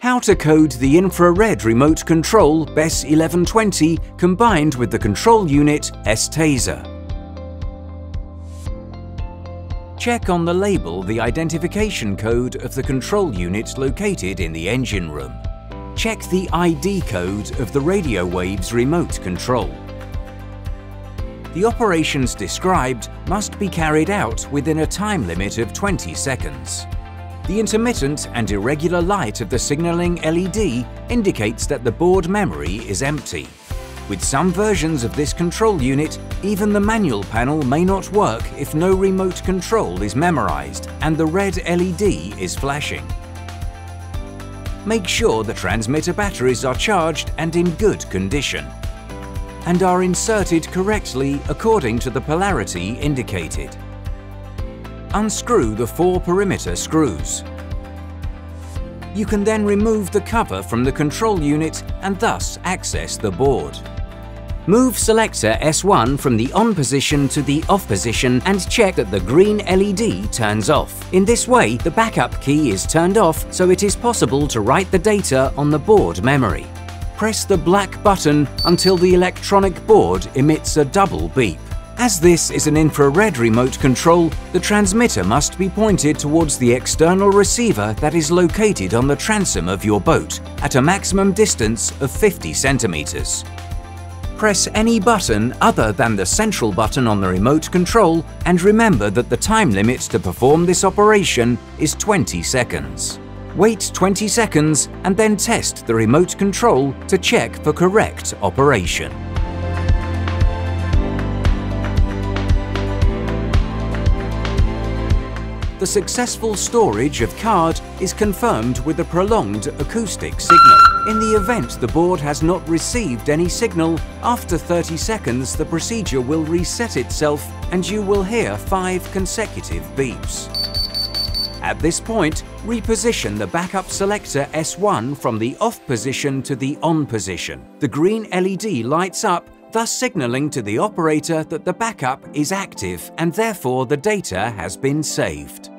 How to code the infrared remote control BES1120 combined with the control unit Estesa. Check on the label the identification code of the control unit located in the engine room. Check the ID code of the radio waves remote control. The operations described must be carried out within a time limit of 20 seconds. The intermittent and irregular light of the signaling LED indicates that the board memory is empty. With some versions of this control unit, even the manual panel may not work if no remote control is memorized and the red LED is flashing. Make sure the transmitter batteries are charged and in good condition, and are inserted correctly according to the polarity indicated. Unscrew the 4 perimeter screws. You can then remove the cover from the control unit and thus access the board. Move selector S1 from the on position to the off position and check that the green LED turns off. In this way, the backup key is turned off, so it is possible to write the data on the board memory. Press the black button until the electronic board emits a double beep. As this is an infrared remote control, the transmitter must be pointed towards the external receiver that is located on the transom of your boat at a maximum distance of 50 centimeters. Press any button other than the central button on the remote control and remember that the time limit to perform this operation is 20 seconds. Wait 20 seconds and then test the remote control to check for correct operation. The successful storage of card is confirmed with a prolonged acoustic signal. In the event the board has not received any signal, after 30 seconds the procedure will reset itself and you will hear 5 consecutive beeps. At this point, reposition the backup selector S1 from the off position to the on position. The green LED lights up, thus signaling to the operator that the backup is active and therefore the data has been saved.